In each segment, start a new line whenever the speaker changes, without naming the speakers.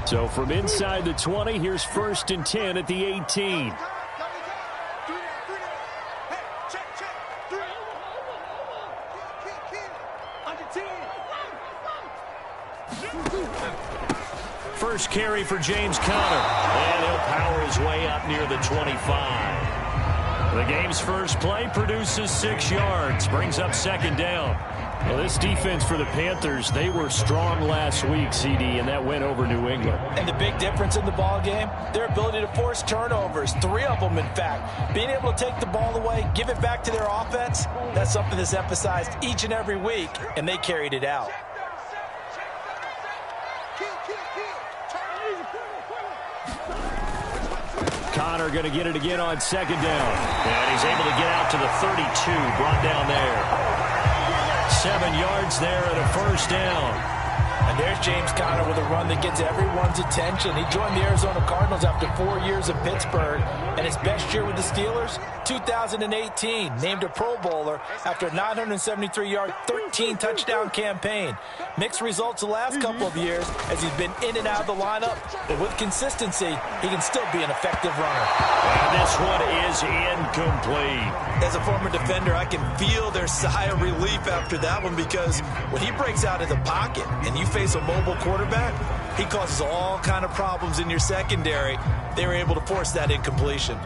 So from inside the 20, here's 1st and 10 at the 18. First carry for James Conner, and he'll power his way up near the 25. The game's first play produces 6 yards, brings up 2nd down. Well, this defense for the Panthers, they were strong last week, CD, and that went over New England.
And the big difference in the ball game, their ability to force turnovers, 3 of them, in fact. Being able to take the ball away, give it back to their offense, that's something that's emphasized each and every week, and they carried it out.
Conner going to get it again on 2nd down. And he's able to get out to the 32, brought down there. 7 yards there and a 1st down.
And there's James Conner with a run that gets everyone's attention. He joined the Arizona Cardinals after 4 years of Pittsburgh. And his best year with the Steelers, 2018, named a Pro Bowler after a 973-yard, 13-touchdown campaign. Mixed results the last couple of years as he's been in and out of the lineup. But with consistency, he can still be an effective runner.
And this one is incomplete.
As a former defender, I can feel their sigh of relief after that one, because when he breaks out of the pocket and you face a mobile quarterback, he causes all kind of problems in your secondary. They were able to force that incompletion.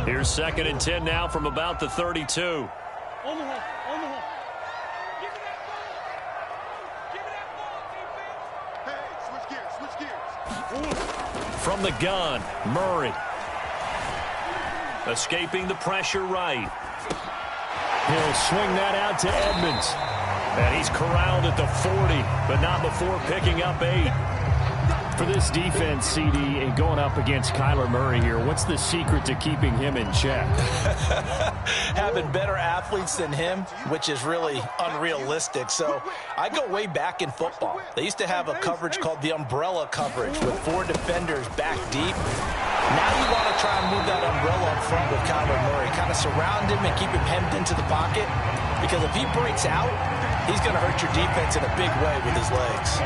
Here's 2nd and 10 now from about the 32. From the gun, Murray. Escaping the pressure right. He'll swing that out to Edmonds. And he's corralled at the 40, but not before picking up 8. For this defense, CD, and going up against Kyler Murray here, what's the secret to keeping him in check?
Having better athletes than him, which is really unrealistic. So I go way back in football. They used to have a coverage called the umbrella coverage with 4 defenders back deep. Now you want to try and move that umbrella up front with Kyler Murray. Kind of surround him and keep him hemmed into the pocket. Because if he breaks out, he's going to hurt your defense in a big way with his legs.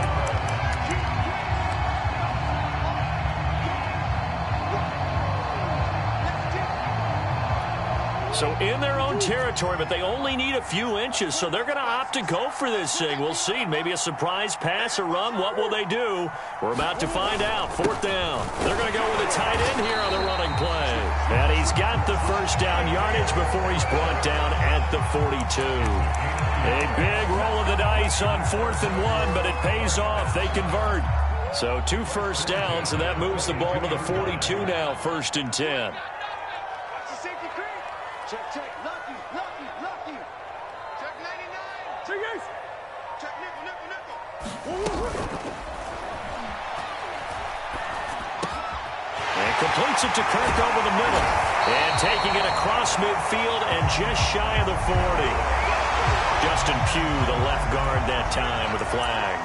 So in their own territory, but they only need a few inches, so they're going to opt to go for this thing. We'll see. Maybe a surprise pass or run. What will they do? We're about to find out. 4th down. They're going to go with a tight end here on the running play. And he's got the 1st down yardage before he's brought down at the 42. A big roll of the dice on 4th and 1, but it pays off. They convert. So 2 first downs, and that moves the ball to the 42 now, 1st and 10.
Check, check, lucky. Check 99. Check yes. Check nickel.
And completes it to Kirk over the middle. And taking it across midfield and just shy of the 40. Justin Pugh, the left guard that time with a flag.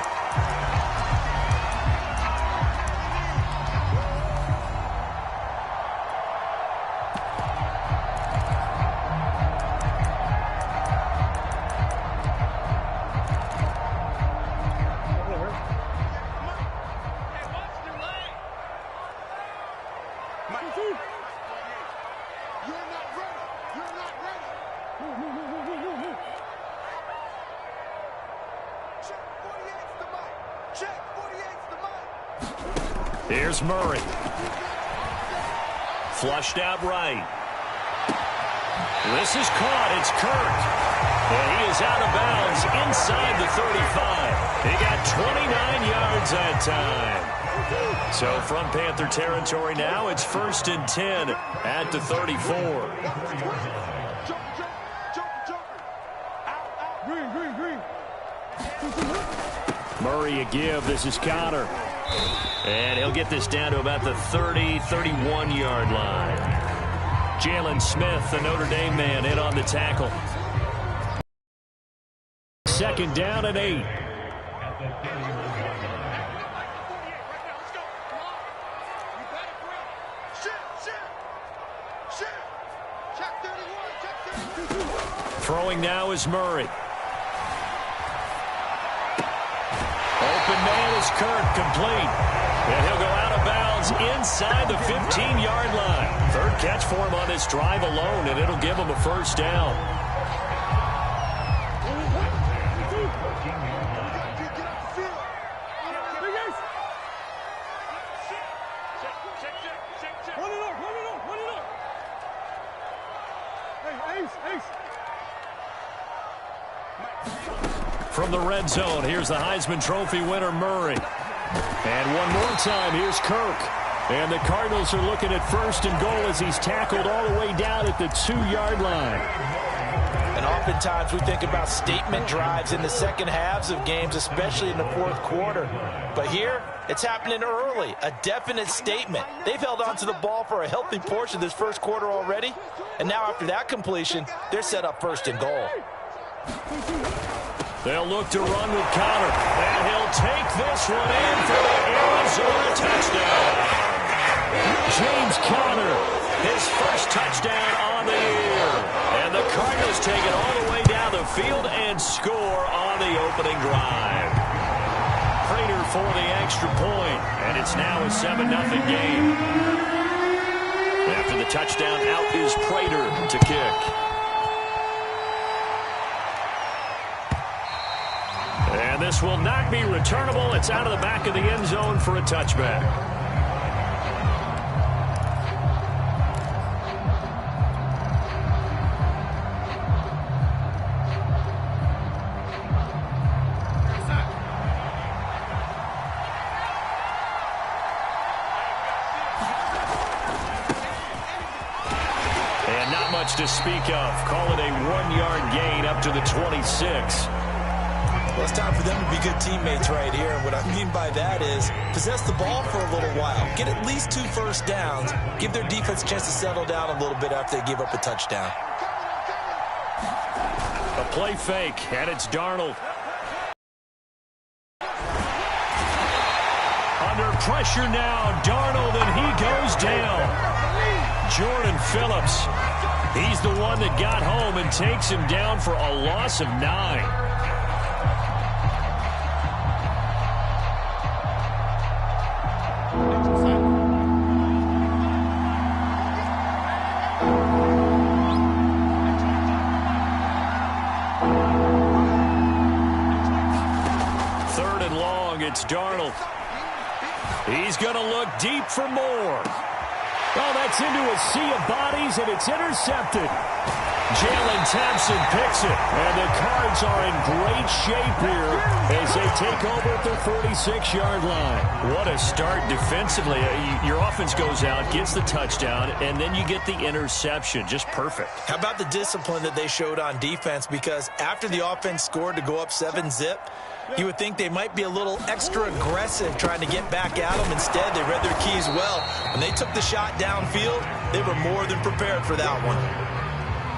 Here's Murray. Flushed out right. This is caught. It's Kirk. And he is out of bounds inside the 35. He got 29 yards that time. So from Panther territory now, it's 1st and 10 at the 34. Murray a give. This is Conner. And he'll get this down to about the 30, 31-yard line. Jalen Smith, the Notre Dame man, in on the tackle. 2nd down and 8. Throwing now is Murray. Open man is Kirk, complete. And he'll go out of bounds inside the 15-yard line. Third catch for him on this drive alone, and it'll give him a first down. From the red zone, here's the Heisman Trophy winner, Murray. And one more time, here's Kirk. And the Cardinals are looking at first and goal as he's tackled all the way down at the 2-yard line.
And oftentimes we think about statement drives in the second halves of games, especially in the fourth quarter. But here, it's happening early, a definite statement. They've held on to the ball for a healthy portion of this first quarter already. And now after that completion, they're set up first and goal.
They'll look to run with Conner. And he'll take this one in for the Arizona touchdown. James Conner, his first touchdown on the year. And the Cardinals take it all the way down the field and score on the opening drive. Prater for the extra point, and it's now a 7-0 game. After the touchdown, out is Prater to kick. And this will not be returnable. It's out of the back of the end zone for a touchback. And not much to speak of. Call it a 1-yard gain up to the 26.
Well, it's time for them to be good teammates right here. And what I mean by that is possess the ball for a little while. Get at least 2 first downs. Give their defense a chance to settle down a little bit after they give up a touchdown.
A play fake, and it's Darnold. Under pressure now, Darnold, and he goes down. Jordan Phillips, he's the one that got home and takes him down for a loss of 9. It's Darnold. He's going to look deep for more. Oh, that's into a sea of bodies, and it's intercepted. Jalen Thompson picks it, and the Cards are in great shape here as they take over at their 46-yard line. What a start defensively. Your offense goes out, gets the touchdown, and then you get the interception. Just perfect.
How about the discipline that they showed on defense? Because after the offense scored to go up 7-zip, you would think they might be a little extra aggressive trying to get back at them. Instead, they read their keys well. When they took the shot downfield, they were more than prepared for that one.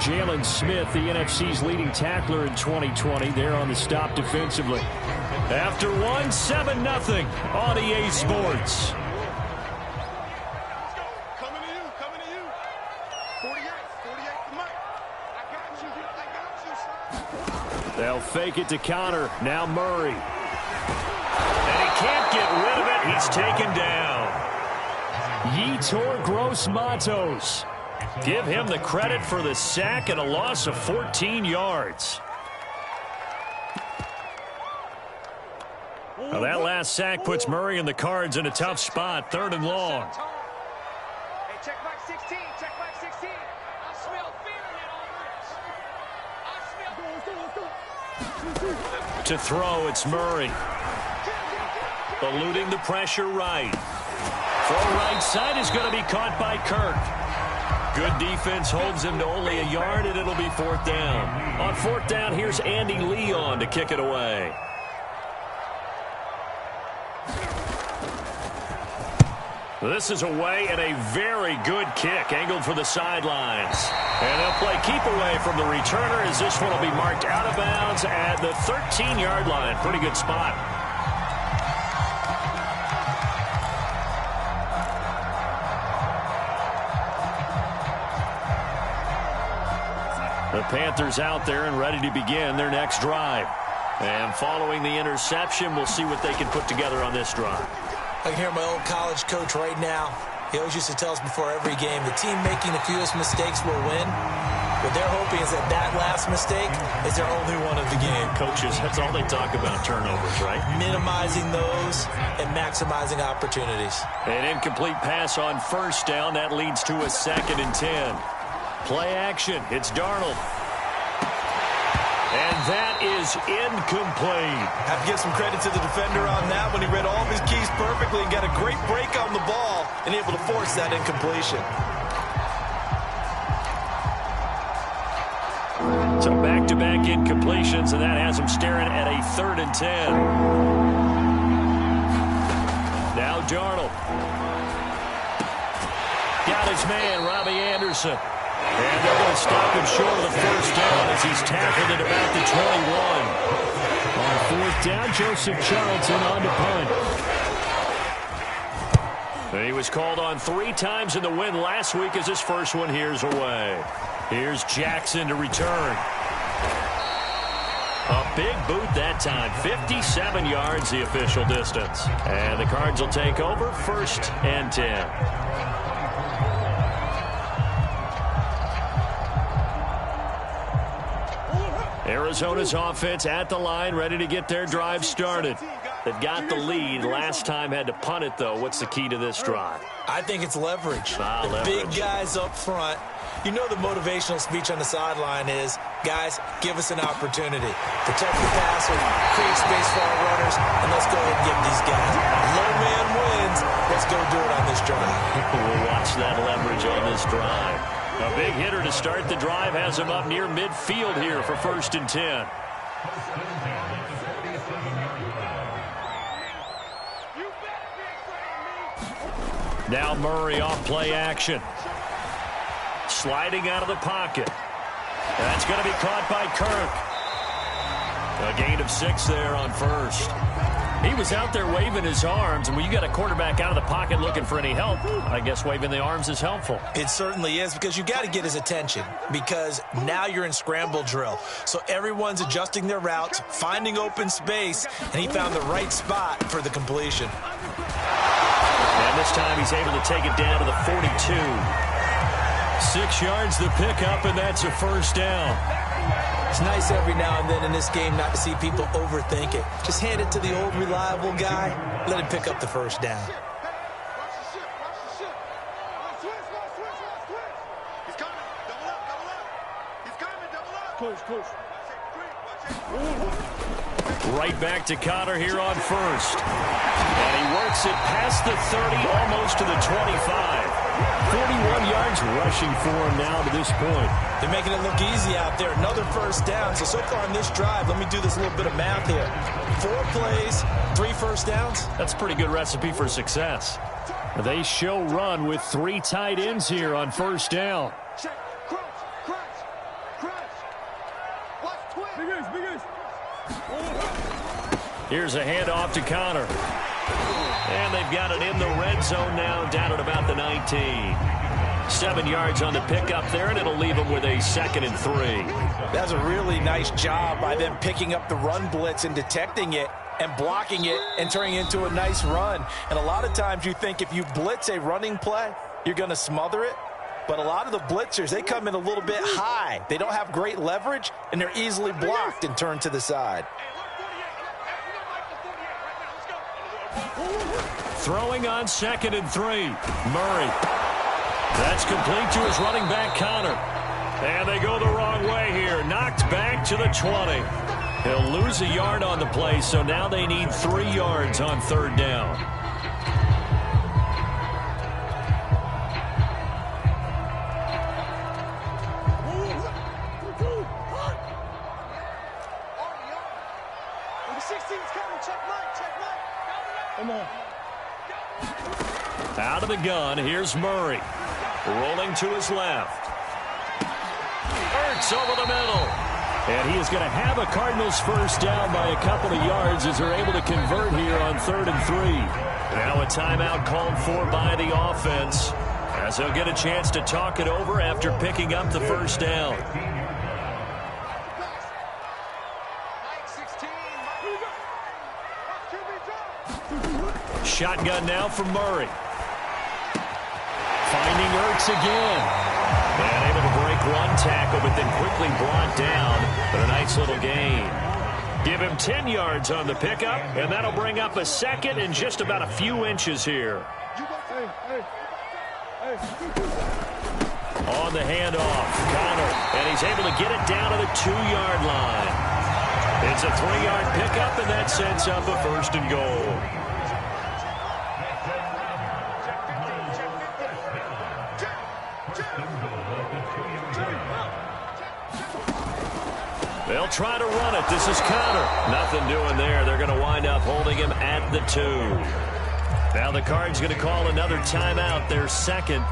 Jalen Smith, the NFC's leading tackler in 2020, there on the stop defensively. After one, 7-0 on EA Sports.
Coming to you, coming to you. 48 to Mike. I got you,
They'll fake it to Conner. Now Murray. And he can't get rid of it. He's taken down. Yetur Gross-Matos. Give him the credit for the sack and a loss of 14 yards. Well, that last sack puts Murray and the Cards in a tough spot. 3rd and long.
Hey, check back 16. Check back 16. I smell fear in it.
To throw, it's Murray. Eluding the pressure right. Throw right side is going to be caught by Kirk. Good defense holds him to only a yard, and it'll be 4th down. On 4th down, here's Andy Leon to kick it away. This is away and a very good kick, angled for the sidelines. And they'll play keep away from the returner as this one will be marked out of bounds at the 13-yard line. Pretty good spot. The Panthers out there and ready to begin their next drive. And following the interception, we'll see what they can put together on this drive.
I can hear my old college coach right now. He always used to tell us before every game, the team making the fewest mistakes will win. What they're hoping is that that last mistake is their only one of the game.
Coaches, that's all they talk about, turnovers, right?
Minimizing those and maximizing opportunities.
An incomplete pass on first down. That leads to a 2nd and 10. Play action. It's Darnold. And that is incomplete.
Have to give some credit to the defender on that when he read all of his keys perfectly and got a great break on the ball and able to force that incompletion.
So back-to-back incompletions, and that has him staring at a 3rd and 10. Now Darnold. Got his man, Robbie Anderson. And they're going to stop him short of the first down as he's tackled at about the 21.
On 4th down, Joseph Charlton on to punt.
He was called on 3 times in the win last week as his first one here's away. Here's Jackson to return. A big boot that time. 57 yards the official distance. And the Cards will take over 1st and 10. Arizona's offense at the line, ready to get their drive started. They've got the lead. Last time had to punt it, though. What's the key to this drive?
I think it's leverage.
Leverage.
Big guys up front. You know the motivational speech on the sideline is, guys, give us an opportunity. Protect the passer, create space for our runners, and let's go ahead and get these guys. Low man wins. Let's go do it on this drive.
We'll watch that leverage on this drive. A big hitter to start the drive has him up near midfield here for 1st and 10. Now Murray off play action. Sliding out of the pocket. That's going to be caught by Kirk. A gain of 6 there on first. He was out there waving his arms, and when you got a quarterback out of the pocket looking for any help, I guess waving the arms is helpful.
It certainly is, because you got to get his attention, because now you're in scramble drill. So everyone's adjusting their routes, finding open space, and he found the right spot for the completion.
And this time he's able to take it down to the 42. 6 yards the pickup, and that's a first down.
It's nice every now and then in this game not to see people overthink it. Just hand it to the old reliable guy. Let him pick up the first down.
He's coming. Double up. He's coming. Double up.
Close.
Right back to Connor here on first. And he works it past the 30, almost to the 25. 41 yards rushing for him now to this point.
They're making it look easy out there. Another first down. So far on this drive, let me do this little bit of math here. 4 plays, 3 first downs.
That's a pretty good recipe for success.
They show run with 3 tight ends here on first down.
Check. Crunch. Watch twist. Big ace.
Here's a handoff to Connor. And they've got it in the red zone now, down at about the 19. 7 yards on the pickup there, and it'll leave them with a 2nd and 3.
That's a really nice job by them picking up the run blitz and detecting it and blocking it and turning it into a nice run. And a lot of times you think if you blitz a running play, you're going to smother it. But a lot of the blitzers, they come in a little bit high. They don't have great leverage, and they're easily blocked and turned to the side.
Throwing on 2nd and 3. Murray. That's complete to his running back, Connor. And they go the wrong way here. Knocked back to the 20. He'll lose a yard on the play, so now they need 3 yards on 3rd down. Out of the gun, here's Murray. Rolling to his left. Ertz over the middle. And he is going to have a Cardinals first down by a couple of yards as they're able to convert here on 3rd and 3. Now a timeout called for by the offense as they'll get a chance to talk it over after picking up the first down. shotgun now from Murray. Finding Ertz again. And able to break one tackle, but then quickly brought down. But a nice little gain. Give him 10 yards on the pickup, and that'll bring up a second and just about a few inches here. On the handoff, Connor, and he's able to get it down to the 2-yard line. It's a 3-yard pickup, and that sets up a 1st and goal. They'll try to run it. This is Connor. Nothing doing there. They're going to wind up holding him at the 2. Now the Cards going to call another timeout, their second,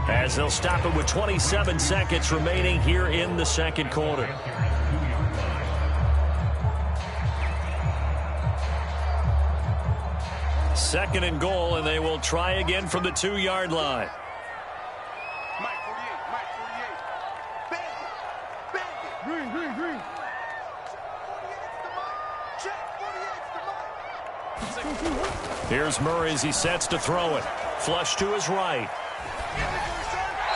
as they'll stop it with 27 seconds remaining here in the second quarter. Second and goal, and they will try again from the 2-yard line. Here's Murray as he sets to throw it. Flush to his right.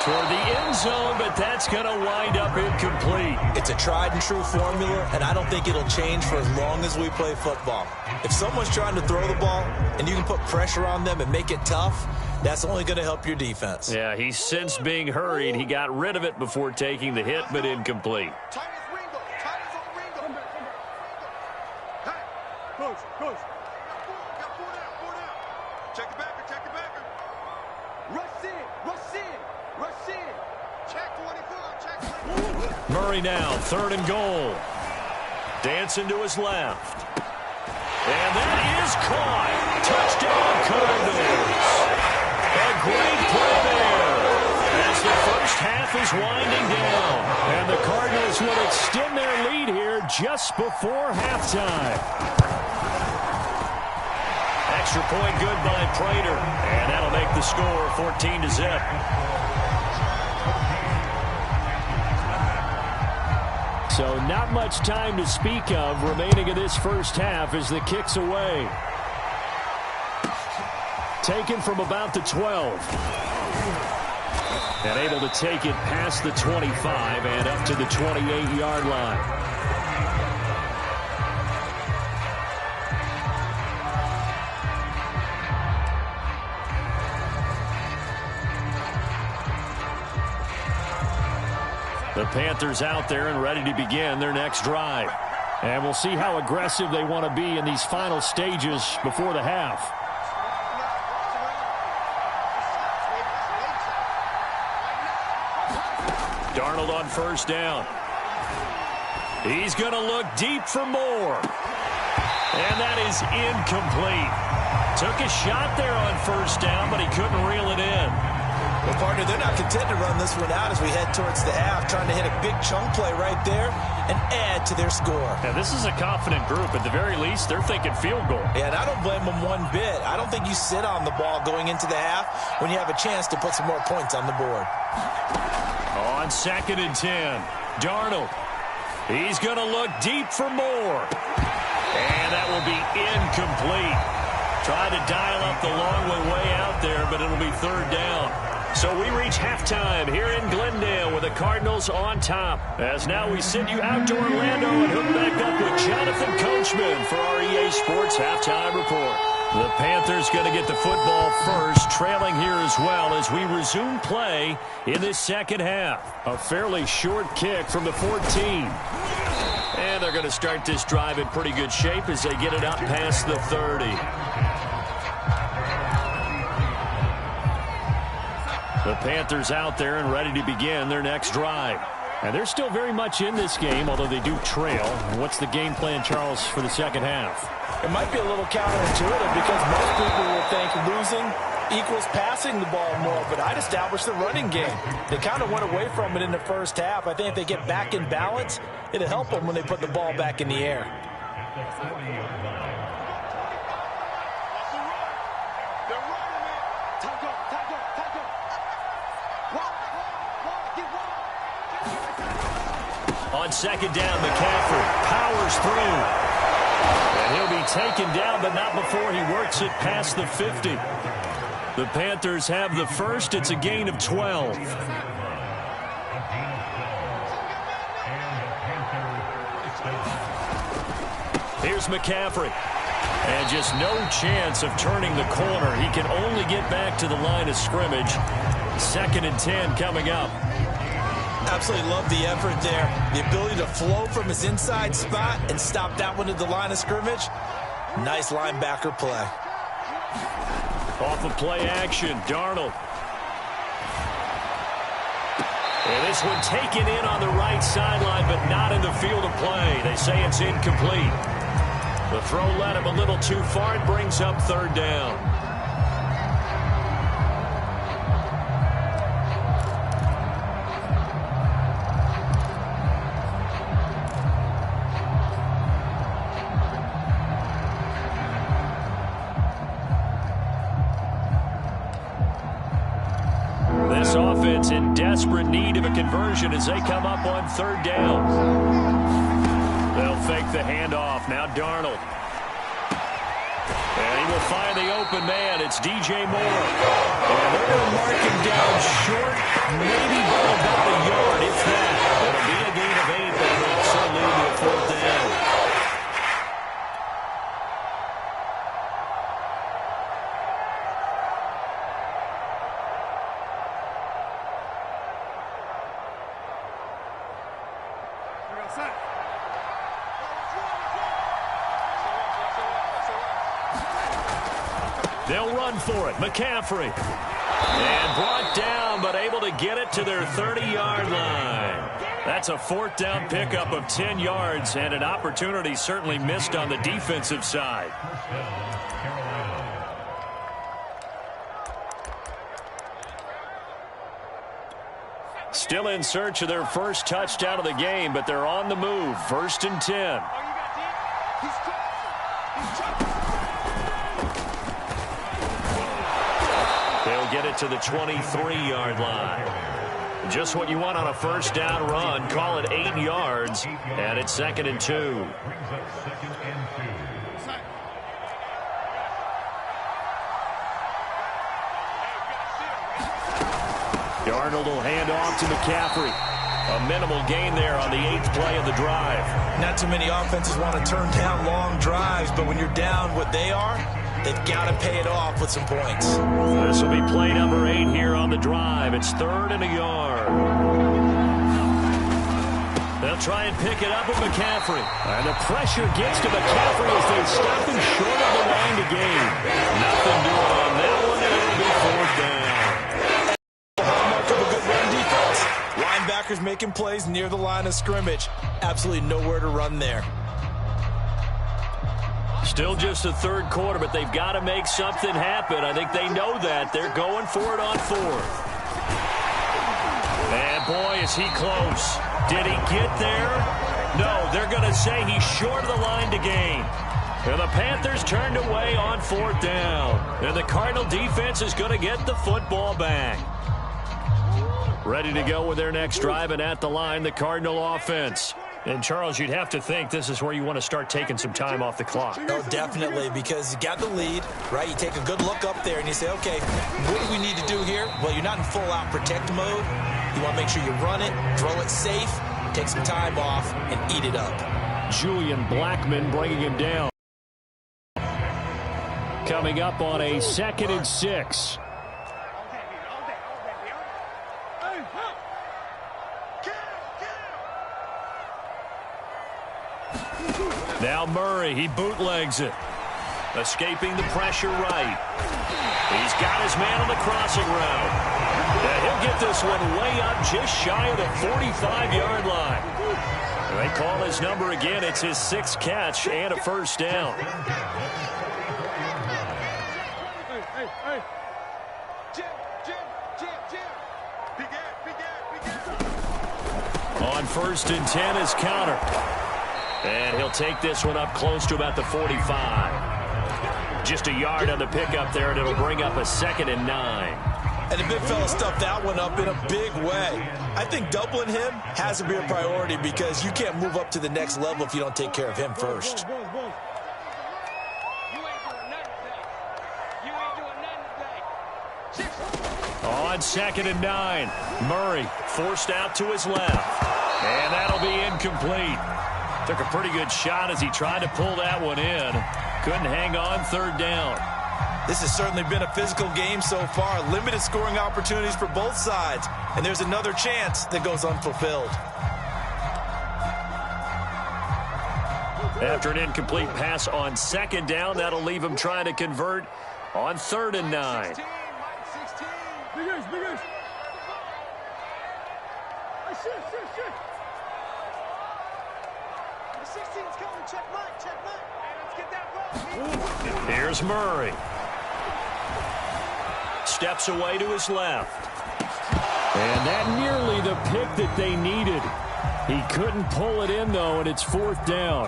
Toward the end zone, but that's going to wind up incomplete.
It's a tried and true formula, and I don't think it'll change for as long as we play football. If someone's trying to throw the ball and you can put pressure on them and make it tough, that's only going to help your defense.
Yeah, he's since being hurried. He got rid of it before taking the hit, but incomplete. Murray now, 3rd and goal. Dancing to his left. And that is caught. Touchdown, Cardinals. A great play there as the first half is winding down. And the Cardinals will extend their lead here just before halftime. Extra point good by Prater. And that'll make the score 14-0. So not much time to speak of remaining in this first half as the kick's away. Taken from about the 12. And able to take it past the 25 and up to the 28-yard line. The Panthers out there and ready to begin their next drive. And we'll see how aggressive they want to be in these final stages before the half. Darnold on 1st down. He's going to look deep for more. And that is incomplete. Took a shot there on 1st down, but he couldn't reel it in.
Well, partner, they're not content to run this one out as we head towards the half, trying to hit a big chunk play right there and add to their score.
Now, this is a confident group. At the very least, they're thinking field goal.
Yeah, and I don't blame them one bit. I don't think you sit on the ball going into the half when you have a chance to put some more points on the board.
On 2nd and 10, Darnold. He's going to look deep for more. And that will be incomplete. Try to dial up the long way out there, but it'll be 3rd down. So we reach halftime here in Glendale with the Cardinals on top. As now we send you out to Orlando and hook back up with Jonathan Coachman for our EA Sports Halftime Report. The Panthers going to get the football first, trailing here as well as we resume play in this second half. A fairly short kick from the 14. And they're going to start this drive in pretty good shape as they get it up past the 30. The Panthers out there and ready to begin their next drive. And they're still very much in this game, although they do trail. What's the game plan, Charles, for the second half?
It might be a little counterintuitive because most people will think losing equals passing the ball more, but I'd establish the running game. They kind of went away from it in the first half. I think if they get back in balance, it'll help them when they put the ball back in the air.
On 2nd down, McCaffrey powers through. And he'll be taken down, but not before he works it past the 50. The Panthers have the first. It's a gain of 12. Here's McCaffrey. And just no chance of turning the corner. He can only get back to the line of scrimmage. 2nd and 10 coming up.
Absolutely love the effort there. The ability to flow from his inside spot and stop that one at the line of scrimmage. Nice linebacker play.
Off of play action, Darnold. And this one taken in on the right sideline, but not in the field of play. They say it's incomplete. The throw led him a little too far and brings up 3rd down. This offense in desperate need of a conversion as they come up on 3rd down. They'll fake the handoff. Now Darnold. And he will find the open man. It's DJ Moore. And they're going to mark him down short, maybe by about a yard, if that. It'll be a gain of 8, but it'll also lead to a 4th down. They'll run for it. McCaffrey. And brought down, but able to get it to their 30-yard line. That's a 4th down pickup of 10 yards, and an opportunity certainly missed on the defensive side. Still in search of their first touchdown of the game, but they're on the move. 1st and 10. They'll get it to the 23-yard line. Just what you want on a 1st down run. Call it 8 yards, and it's 2nd and 2. Darnold will hand off to McCaffrey. A minimal gain there on the 8th play of the drive.
Not too many offenses want to turn down long drives, but when you're down what they are, they've got to pay it off with some points.
This will be play number 8 here on the drive. It's 3rd and a yard. They'll try and pick it up with McCaffrey. And the pressure gets to McCaffrey as they stop him short of the line to gain. Nothing doing on that one, and it'll be 4th down.
Hallmark of a good run defense. Linebackers making plays near the line of scrimmage. Absolutely nowhere to run there.
Still just the 3rd quarter, but they've got to make something happen. I think they know that. They're going for it on 4th. And boy, is he close. Did he get there? No, they're going to say he's short of the line to gain. And the Panthers turned away on 4th down. And the Cardinal defense is going to get the football back. Ready to go with their next drive, and at the line, the Cardinal offense. And, Charles, you'd have to think this is where you want to start taking some time off the clock.
Oh, definitely, because you got the lead, right? You take a good look up there, and you say, okay, what do we need to do here? Well, you're not in full-out protect mode. You want to make sure you run it, throw it safe, take some time off, and eat it up.
Julian Blackmon bringing him down. Coming up on a 2nd and 6.
Now Murray, he bootlegs it. Escaping the pressure right. He's got his man on the crossing route. And he'll get this one way up just shy of the 45-yard line. They call his number again. It's his 6th catch and a 1st down.
Hey. Jim.
On 1st and 10 is counter. And he'll take this one up close to about the 45. Just a yard on the pickup there, and it'll bring up a 2nd and 9.
And the big fella stuffed that one up in a big way. I think doubling him has to be a priority because you can't move up to the next level if you don't take care of him first.
Boys.
On 2nd and 9, Murray forced out to his left. And that'll be incomplete. Took a pretty good shot as he tried to pull that one in. Couldn't hang on 3rd down.
This has certainly been a physical game so far. Limited scoring opportunities for both sides. And there's another chance that goes unfulfilled.
After an incomplete pass on 2nd down, that'll leave him trying to convert on 3rd and 9. Here's Murray. Steps away to his left.
And that nearly the pick that they needed. He couldn't pull it in, though, and it's 4th down.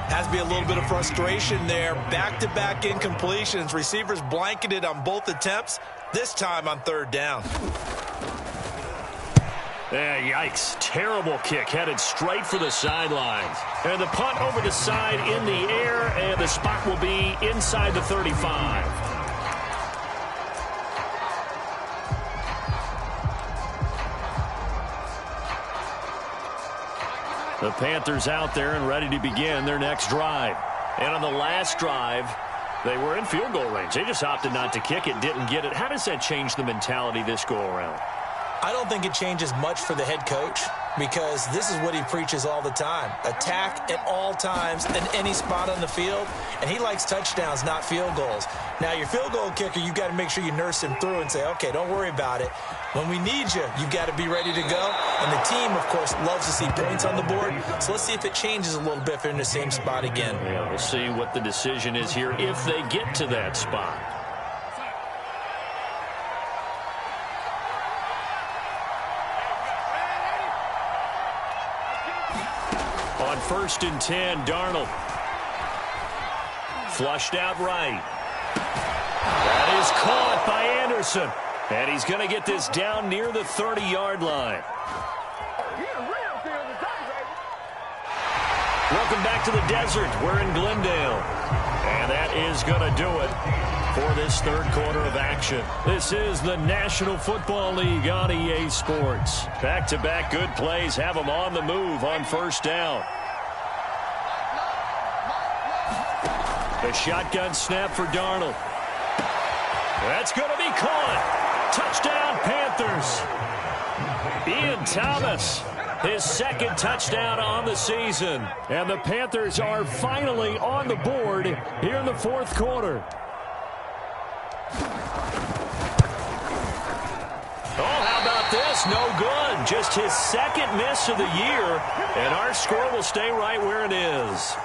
Has to be a little bit of frustration there. Back-to-back incompletions. Receivers blanketed on both attempts, this time on 3rd down.
Yikes. Terrible kick headed straight for the sidelines. And the punt over the side in the air, and the spot will be inside the 35. The Panthers out there and ready to begin their next drive. And on the last drive, they were in field goal range. They just opted not to kick it, didn't get it. How does that change the mentality this go around?
I don't think it changes much for the head coach because this is what he preaches all the time. Attack at all times in any spot on the field, and he likes touchdowns, not field goals. Now, your field goal kicker, you've got to make sure you nurse him through and say, okay, don't worry about it. When we need you, you've got to be ready to go. And the team, of course, loves to see points on the board. So let's see if it changes a little bit if they're in the same spot again.
Yeah, we'll see what the decision is here if they get to that spot. On 1st and 10, Darnold. Flushed out right. That is caught by Anderson. And he's going to get this down near the 30-yard line. Welcome back to the desert. We're in Glendale. And that is going to do it for this 3rd quarter of action. This is the National Football League on EA Sports. Back-to-back good plays have them on the move on 1st down. The shotgun snap for Darnold. That's going to be caught. Touchdown, Panthers. Ian Thomas, his 2nd touchdown on the season.
And the Panthers are finally on the board here in the 4th quarter.
Oh, how about this? No good. Just his 2nd miss of the year. And our score will stay right where it is.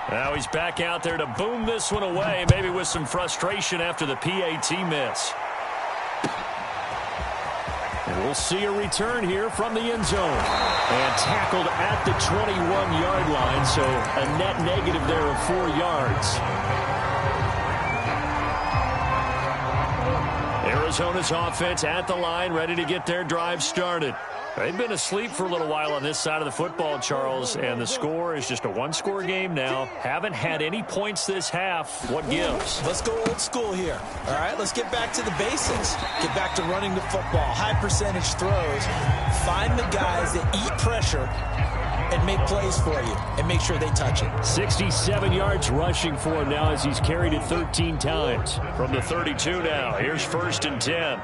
Now he's back out there to boom this one away, maybe with some frustration after the PAT miss.
And we'll see a return here from the end zone. And tackled at the 21-yard line, so a net negative there of 4 yards.
Arizona's offense at the line, ready to get their drive started. They've been asleep for a little while on this side of the football, Charles, and the score is just a one-score game now. Haven't had any points this half. What gives?
Let's go old school here. All right, let's get back to the basics. Get back to running the football, high percentage throws. Find the guys that eat pressure and make plays for you and make sure they touch it.
67 yards rushing for him now as he's carried it 13 times.
From the 32 now, here's 1st and 10.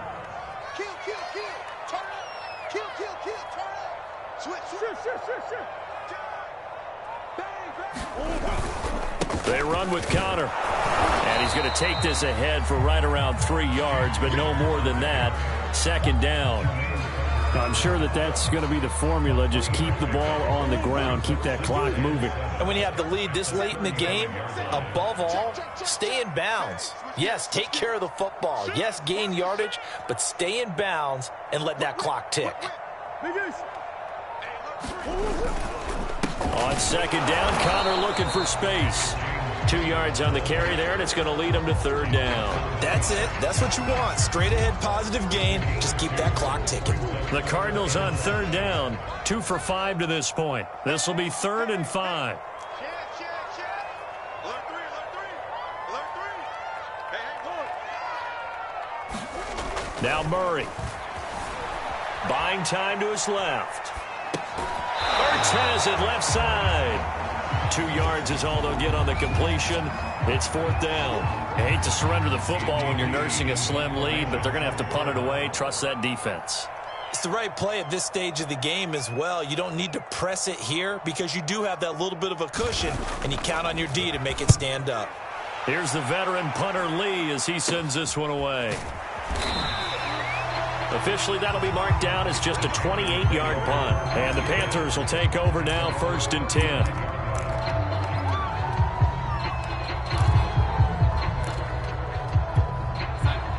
They run with Connor. And he's going to take this ahead for right around 3 yards, but no more than that. 2nd down.
I'm sure that that's going to be the formula. Just keep the ball on the ground. Keep that clock moving.
And when you have the lead this late in the game, above all, stay in bounds. Yes, take care of the football. Yes, gain yardage, but stay in bounds and let that clock tick.
On 2nd down, Connor looking for space. 2 yards on the carry there, and it's going to lead him to 3rd down.
That's it. That's what you want. Straight ahead positive gain. Just keep that clock ticking.
The Cardinals on 3rd down. 2 for 5 to this point. This will be 3rd and 5. Now Murray. Buying time to his left. Ertz has it left side. 2 yards is all they'll get on the completion. It's 4th down. I hate to surrender the football when you're nursing a slim lead, but they're going to have to punt it away. Trust that defense.
It's the right play at this stage of the game as well. You don't need to press it here because you do have that little bit of a cushion, and you count on your D to make it stand up.
Here's the veteran punter Lee as he sends this one away. Officially, that'll be marked down as just a 28-yard punt. And the Panthers will take over now, 1st and 10.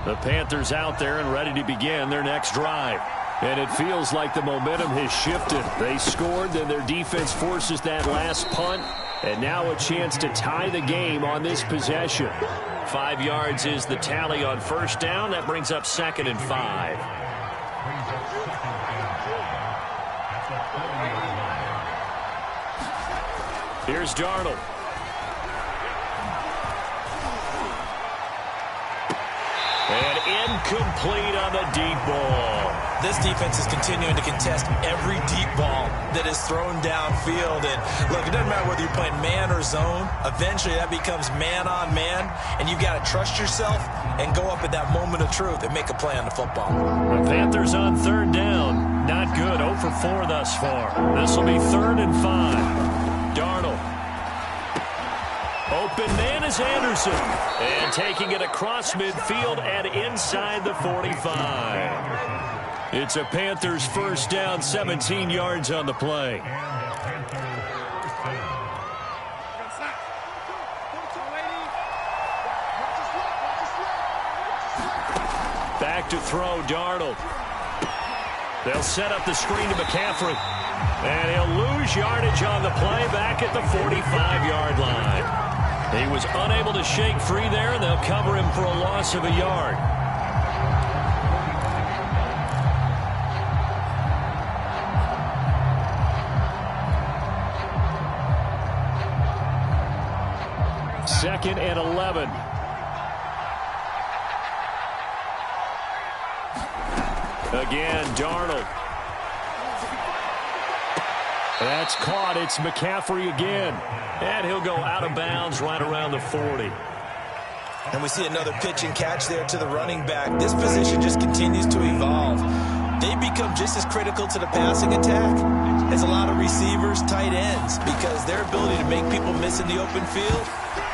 The Panthers out there and ready to begin their next drive. And it feels like the momentum has shifted. They scored, then their defense forces that last punt. And now a chance to tie the game on this possession. 5 yards is the tally on 1st down. That brings up 2nd and 5. Here's Darnold. And incomplete on the deep ball.
This defense is continuing to contest every deep ball that is thrown downfield. And look, it doesn't matter whether you're playing man or zone. Eventually that becomes man on man. And you've got to trust yourself and go up at that moment of truth and make a play on the football.
The Panthers on 3rd down. Not good. 0 for 4 thus far. This will be 3rd and 5. Darnold. Open man is Anderson. And taking it across midfield and inside the 45. It's a Panthers 1st down, 17 yards on the play. Back to throw, Darnold. They'll set up the screen to McCaffrey. And he'll lose yardage on the play back at the 45-yard line. He was unable to shake free there, and they'll cover him for a loss of a yard. Second and 11. Again, Darnold. That's caught. It's McCaffrey again. And he'll go out of bounds right around the 40.
And we see another pitch and catch there to the running back. This position just continues to evolve. They become just as critical to the passing attack as a lot of receivers, tight ends, because their ability to make people miss in the open field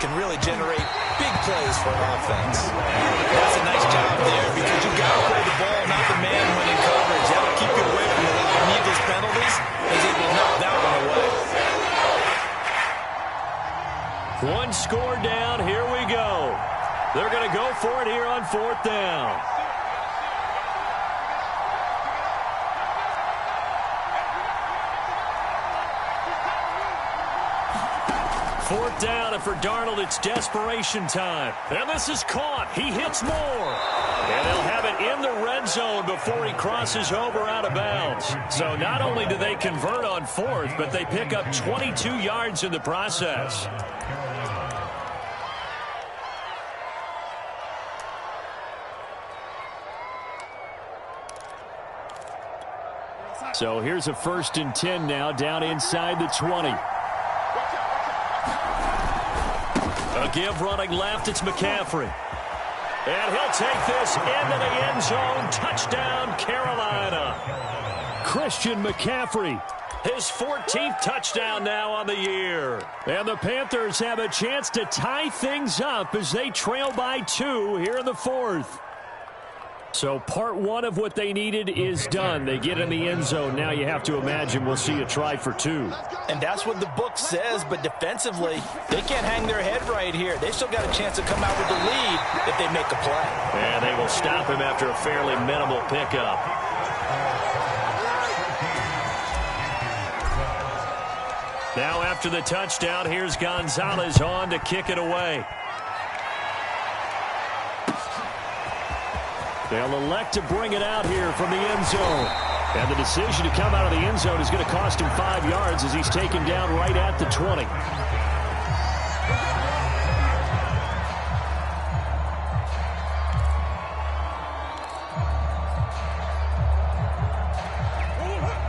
can really generate big plays for offense. That's a nice job there because you've got to play the ball, not the man when in coverage. That'll keep you away from a lot of needless penalties. He's able to knock that one away.
One score down. Here we go. They're going to go for it here on 4th down. Fourth down, and for Darnold, it's desperation time. And this is caught. He hits more. And they'll have it in the red zone before he crosses over out of bounds. So not only do they convert on 4th, but they pick up 22 yards in the process. So here's a 1st and 10 now, down inside the 20. A give running left, it's McCaffrey. And he'll take this into the end zone. Touchdown, Carolina. Christian McCaffrey, his 14th touchdown now on the year. And the Panthers have a chance to tie things up as they trail by 2 here in the 4th. So part 1 of what they needed is done. They get in the end zone. Now you have to imagine we'll see a try for 2.
And that's what the book says, but defensively, they can't hang their head right here. They still got a chance to come out with the lead if they make a play.
And they will stop him after a fairly minimal pickup. Now after the touchdown, here's Gonzalez on to kick it away. They'll elect to bring it out here from the end zone. And the decision to come out of the end zone is going to cost him 5 yards as he's taken down right at the 20.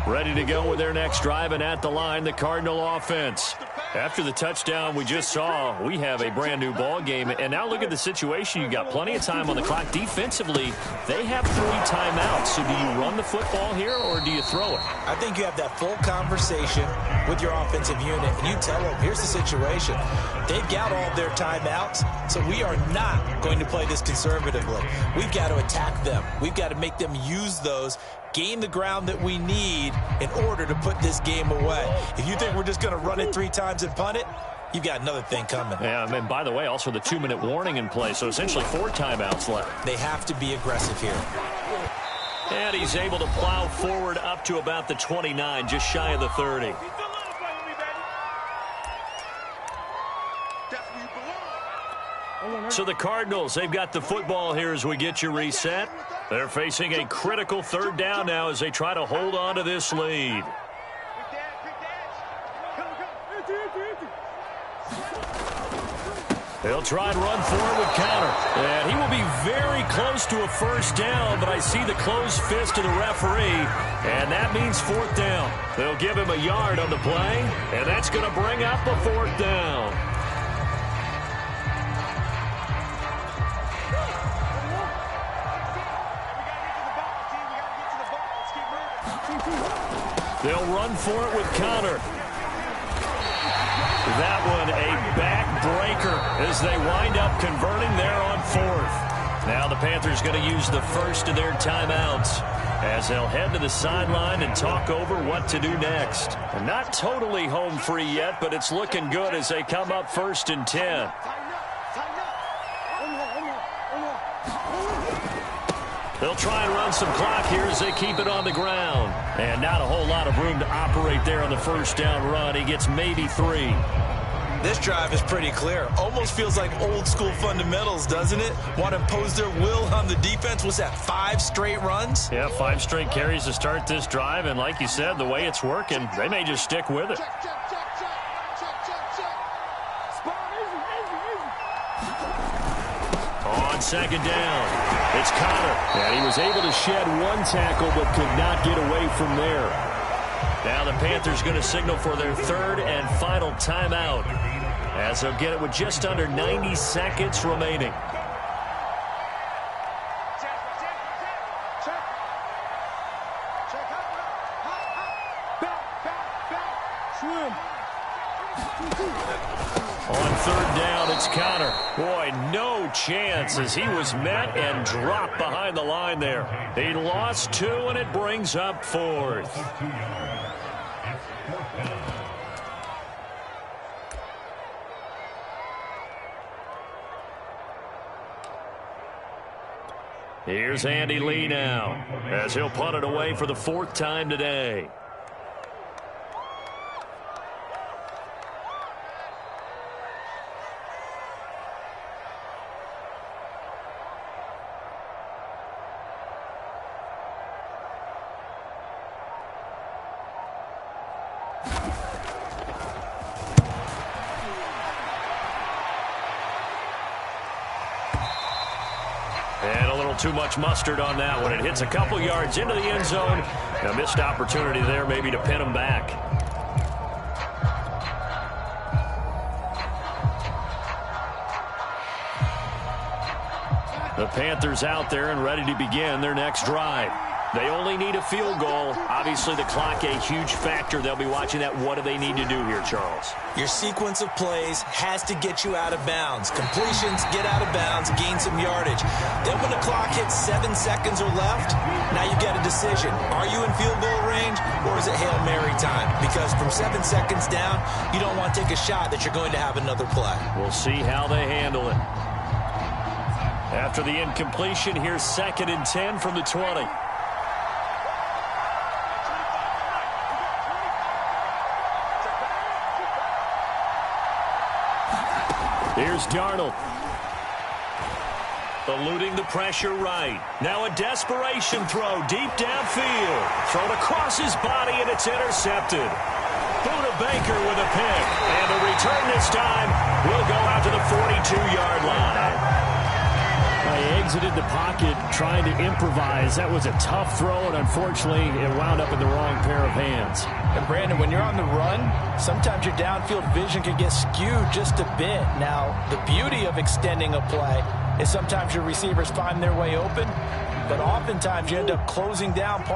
Ready to go with their next drive, and at the line, the Cardinal offense. After the touchdown we just saw, we have a brand new ball game. And now look at the situation. You've got plenty of time on the clock. Defensively, they have 3 timeouts. So do you run the football here, or do you throw it?
I think you have that full conversation with your offensive unit, and you tell them, here's the situation. They've got all of their timeouts, so we are not going to play this conservatively. We've got to attack them. We've got to make them use those, gain the ground that we need in order to put this game away. If you think we're just going to run it 3 times and punt it, you've got another thing coming.
Yeah, and by the way, also the 2-minute warning in play, so essentially 4 timeouts left.
They have to be aggressive here.
And he's able to plow forward up to about the 29, just shy of the 30. So the Cardinals, they've got the football here as we get you reset. They're facing a critical 3rd down now as they try to hold on to this lead. They'll try and run forward with Conner. And he will be very close to a 1st down, but I see the closed fist of the referee, and that means 4th down. They'll give him a yard on the play, and that's going to bring up a 4th down. They'll run for it with Conner. That one a backbreaker as they wind up converting there on 4th. Now the Panthers going to use the first of their timeouts as they'll head to the sideline and talk over what to do next. And not totally home free yet, but it's looking good as they come up 1st and 10. They'll try and run some clock here as they keep it on the ground. And not a whole lot of room to operate there on the 1st down run. He gets maybe 3.
This drive is pretty clear. Almost feels like old school fundamentals, doesn't it? Want to impose their will on the defense. Was that 5 straight runs?
Yeah, 5 straight carries to start this drive. And like you said, the way it's working, they may just stick with it. On 2nd down. It's Conner, and he was able to shed 1 tackle but could not get away from there. Now the Panthers going to signal for their 3rd and final timeout as they'll get it with just under 90 seconds remaining. On 3rd down, it's Conner. Boy, no chance as he was met and dropped behind the line there. He lost 2, and it brings up 4th. Here's Andy Lee now as he'll punt it away for the 4th time today. And a little too much mustard on that one. It hits a couple yards into the end zone. A missed opportunity there maybe to pin him back. The Panthers out there and ready to begin their next drive. They only need a field goal. Obviously, the clock a huge factor. They'll be watching that. What do they need to do here, Charles?
Your sequence of plays has to get you out of bounds. Completions, get out of bounds, gain some yardage. Then when the clock hits 7 seconds or left, now you get a decision. Are you in field goal range, or is it Hail Mary time? Because from 7 seconds down, you don't want to take a shot that you're going to have another play.
We'll see how they handle it. After the incompletion, here's 2nd and 10 from the 20. Here's Darnold. Eluding the pressure right. Now a desperation throw deep downfield. Thrown across his body, and it's intercepted. Buda Baker with a pick. And the return this time will go out to the 42-yard line.
He exited the pocket trying to improvise. That was a tough throw, and unfortunately, it wound up in the wrong pair of hands.
And Brandon, when you're on the run, sometimes your downfield vision can get skewed just a bit. Now, the beauty of extending a play is sometimes your receivers find their way open, but oftentimes you end up closing down part